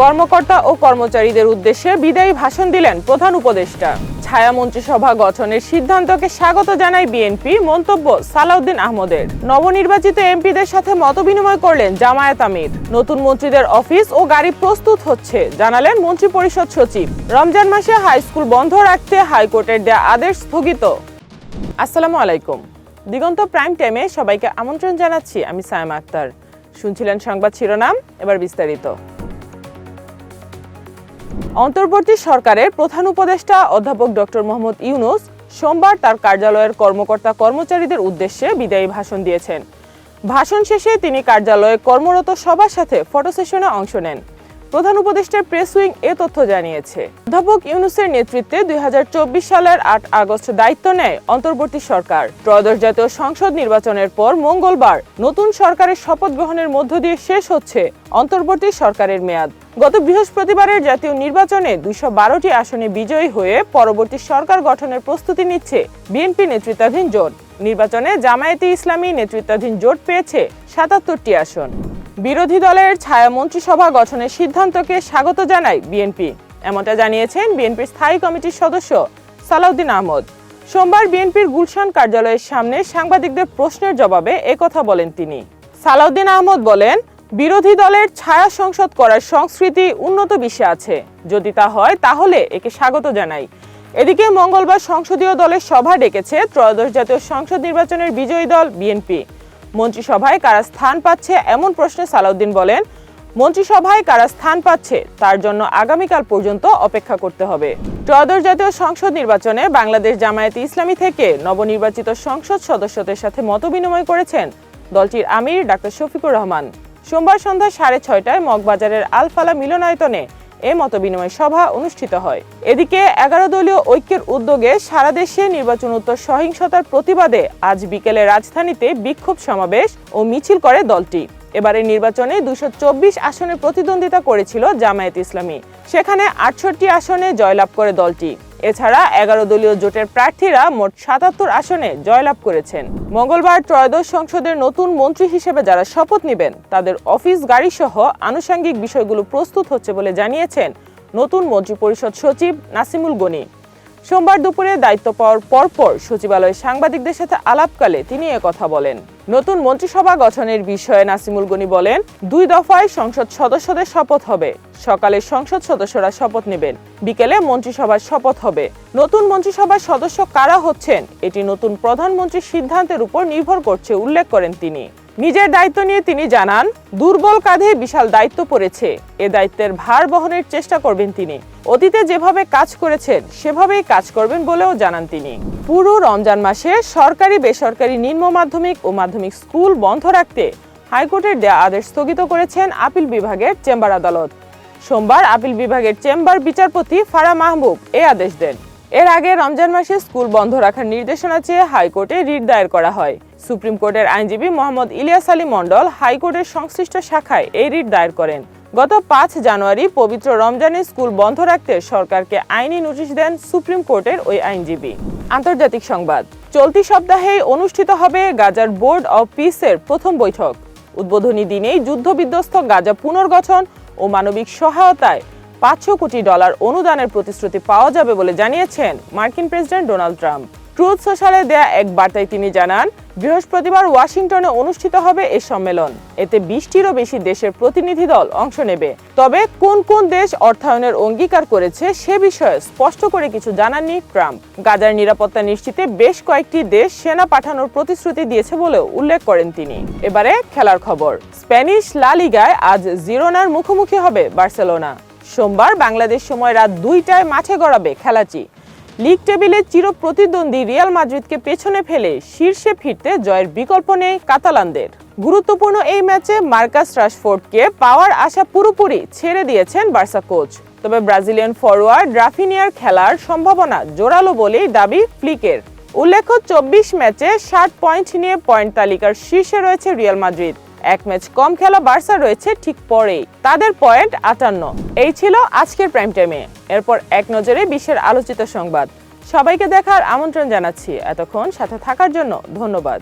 কর্মকর্তা ও কর্মচারীদের উদ্দেশ্যে বিদায়ী ভাষণ দিলেন প্রধান উপদেষ্টা। ছায়া মন্ত্রিসভা গঠনের সিদ্ধান্তকে স্বাগত জানায় বিএনপি, মন্তব্য সালাউদ্দিন আহমদের। নবনির্বাচিত এমপিদের সাথে মতবিনিময় করলেন জামায়াত আমির। নতুন মন্ত্রীদের অফিস ও গাড়ি প্রস্তুত হচ্ছে, জানালেন মন্ত্রিপরিষদ সচিব। রমজান মাসে হাই স্কুল বন্ধ রাখতে হাইকোর্টের দেয়া আদেশ স্থগিত। আসসালামু আলাইকুম। দিগন্ত প্রাইম টাইমে সবাইকে আমন্ত্রণ জানাচ্ছি, আমি সায়মা আক্তার। শুনছিলেন সংবাদ শিরোনাম, এবার বিস্তারিত। অন্তর্বর্তী সরকারের প্রধান উপদেষ্টা অধ্যাপক ডক্টর মোহাম্মদ ইউনূস সোমবার তার কার্যালয়ের কর্মকর্তা কর্মচারীদের উদ্দেশ্যে বিদায়ী ভাষণ দিয়েছেন। ভাষণ শেষে তিনি কার্যালয়ে কর্মরত সবার সাথে ফটো সেশনে অংশ নেন। প্রধান উপদেষ্টার প্রেস উইং এ তথ্য জানিয়েছে। অধ্যাপক ইউনূসের নেতৃত্বে ২০২৪ সালের ৮ আগস্ট দায়িত্ব নেয় অন্তর্বর্তী সরকার। ত্রয়োদশ জাতীয় সংসদ নির্বাচনের পর মঙ্গলবার নতুন সরকারের শপথ গ্রহণের মধ্য দিয়ে শেষ হচ্ছে অন্তর্বর্তী সরকারের মেয়াদ। গত বৃহস্পতিবারের জাতীয় নির্বাচনে ২১২টি আসনে বিজয়ী হয়ে পরবর্তী সরকার গঠনের প্রস্তুতি নিচ্ছে বিএনপি নেতৃত্বাধীন জোট। নির্বাচনে জামায়াতে ইসলামী নেতৃত্বাধীন জোট পেয়েছে ৭৭টি আসন। বিরোধী দলের ছায়া মন্ত্রিসভা গঠনের সিদ্ধান্তকে স্বাগত জানায় বিএনপি, এমনটা জানিয়েছেন বিএনপির স্থায়ী কমিটির সদস্য সালাউদ্দিন আহমদ। সোমবার বিএনপির গুলশান কার্যালয়ের সামনে সাংবাদিকদের প্রশ্নের জবাবে একথা বলেন তিনি। সালাউদ্দিন আহমদ বলেন, বিরোধী দলের ছায়া সংসদ করার সংস্কৃতি উন্নত বিশ্বে আছে। যদি তা হয় তাহলে একে স্বাগত জানাই। এদিকে মঙ্গলবার সংসদীয় দলের সভা ডেকেছে ত্রয়োদশ জাতীয় সংসদ নির্বাচনের বিজয়ী দল বিএনপি। মন্ত্রিসভায় কারা স্থান পাচ্ছে এমন প্রশ্নে সালাউদ্দিন বলেন, মন্ত্রিসভায় কারা স্থান পাচ্ছে তার জন্য আগামীকাল পর্যন্ত অপেক্ষা করতে হবে। ত্রয়োদশ জাতীয় সংসদ নির্বাচনে বাংলাদেশ জামায়াতে ইসলামী থেকে নবনির্বাচিত সংসদ সদস্যদের সাথে মতবিনিময় করেছেন দলটির আমির ডাক্তার শফিকুর রহমান। সোমবার সন্ধ্যা 6:30টায় মগবাজারের আল-ফালাহ মিলনায়তনে এ মতবিনিময় সভা অনুষ্ঠিত হয়। এদিকে ১১ দলীয় ঐক্যের উদ্যোগে সারা দেশে নির্বাচনোত্তর সহিংসতার প্রতিবাদে আজ বিকেলে রাজধানীতে বিক্ষোভ সমাবেশ ও মিছিল করে দলটি। এবারের নির্বাচনে ২২৪ আসনে প্রতিদ্বন্দ্বিতা করেছিল জামায়াত ইসলামী, সেখানে ৬৮ আসনে জয়লাভ করে দলটি। এছাড়া ১১ দলীয় জোটের প্রার্থীরা মোট ৭৭ আসনে জয়লাভ করেছেন। মঙ্গলবার ত্রয়োদশ সংসদের নতুন মন্ত্রী হিসেবে যারা শপথ নেবেন তাদের অফিস গাড়ি সহ আনুষঙ্গিক বিষয়গুলো প্রস্তুত হচ্ছে বলে জানিয়েছেন নতুন মন্ত্রিপরিষদ সচিব নাসিমুল গনি। সোমবার দুপুরে দায়িত্ব পাওয়ার পরপর সচিবালয়ে সাংবাদিকদের সাথে আলাপকালে তিনি একথা বলেন। নতুন মন্ত্রিসভা গঠনের বিষয়ে নাসিমুল গনি বলেন, ২ দফায় সংসদ সদস্যদের শপথ হবে। সকালে সংসদ সদস্যরা শপথ নেবেন, বিকেলে মন্ত্রিসভার শপথ হবে। নতুন মন্ত্রিসভার সদস্য কারা হচ্ছেন এটি নতুন প্রধানমন্ত্রীর সিদ্ধান্তের উপর নির্ভর করছে উল্লেখ করেন তিনি। নিজের দায়িত্ব নিয়ে তিনি জানান, দুর্বল কাঁধে বিশাল দায়িত্ব পড়েছে। এ দায়িত্বের ভার বহনের চেষ্টা করবেন তিনি। অতীতে যেভাবে কাজ করেছেন সেভাবেই কাজ করবেন বলেও জানান তিনি। পুরো রমজান মাসে সরকারি বেসরকারি নিম্ন মাধ্যমিক ও মাধ্যমিক স্কুল বন্ধ রাখতে হাইকোর্টের দেয়া আদেশ স্থগিত করেছেন আপিল বিভাগের চেম্বার আদালত। সোমবার আপিল বিভাগের চেম্বার বিচারপতি ফারা মাহবুব এ আদেশ দেন। এর আগে রমজান মাসে স্কুল বন্ধ রাখার নির্দেশনা চেয়ে হাইকোর্টে রিট দায়ের করা হয়। সুপ্রিম কোর্টের আইনজীবী মোহাম্মদ ইলিয়াস আলী মণ্ডল হাইকোর্টের সংশ্লিষ্ট শাখায় এই রিট দায়ের করেন। গত ৫ জানুয়ারি পবিত্র রমজানে স্কুল বন্ধ রাখতে সরকারকে আইনি নোটিশ দেন সুপ্রিম কোর্টের ওই আইনজীবী। আন্তর্জাতিক সংবাদ। চলতি সপ্তাহেই অনুষ্ঠিত হবে গাজার বোর্ড অব পিসের প্রথম বৈঠক। উদ্বোধনী দিনেই যুদ্ধবিধ্বস্ত গাজা পুনর্গঠন ও মানবিক সহায়তায় $৫০০ কোটি অনুদানের প্রতিশ্রুতি পাওয়া যাবে বলে জানিয়েছেন মার্কিন প্রেসিডেন্ট ডোনাল্ড ট্রাম্প। ট্রুথ সোশ্যালে দেয়া এক বার্তায় তিনি জানান, বৃহস্পতিবার ওয়াশিংটনে অনুষ্ঠিত হবে এই সম্মেলন। এতে ২০টিরও বেশি দেশের প্রতিনিধি দল অংশ নেবে। তবে কোন কোন দেশ অর্থায়নের অঙ্গীকার করেছে সে বিষয়ে স্পষ্ট করে কিছু জানাননি ট্রাম্প। গাজার নিরাপত্তা নিশ্চিতে বেশ কয়েকটি দেশ সেনা পাঠানোর প্রতিশ্রুতি দিয়েছে বলেও উল্লেখ করেন তিনি। এবারে খেলার খবর। স্প্যানিশ লা লিগায় আজ জিরোনার মুখোমুখি হবে বার্সেলোনা। সোমবার বাংলাদেশ সময় রাত ২টায় মাঠে গড়াবে খেলাটি। লিগ টেবিলে চির প্রতিদ্বন্দ্বী রিয়াল মাদ্রিদকে পেছনে ফেলে শীর্ষে ফিরতে জয়ের বিকল্প নেই কাতালানদের। গুরুত্বপূর্ণ এই ম্যাচে মার্কাস রাশফোর্ডকে পাওয়ার আশা পুরোপুরি ছেড়ে দিয়েছেন বার্সা কোচ। তবে ব্রাজিলিয়ান ফরোয়ার্ড রাফিনিয়ার খেলার সম্ভাবনা জোরালো বলেই দাবি ফ্লিকের। উল্লেখ্য, ২৪ ম্যাচে ৬০ পয়েন্ট নিয়ে পয়েন্ট তালিকার শীর্ষে রয়েছে রিয়াল মাদ্রিদ। এক ম্যাচ কম খেলা বার্সা রয়েছে ঠিক পরেই, তাদের পয়েন্ট ৫৮। এই ছিল আজকের প্রাইম টাইমে। এরপর এক নজরে বিশ্বের আলোচিত সংবাদ। সবাইকে দেখার আমন্ত্রণ জানাচ্ছি। এতক্ষণ সাথে থাকার জন্য ধন্যবাদ।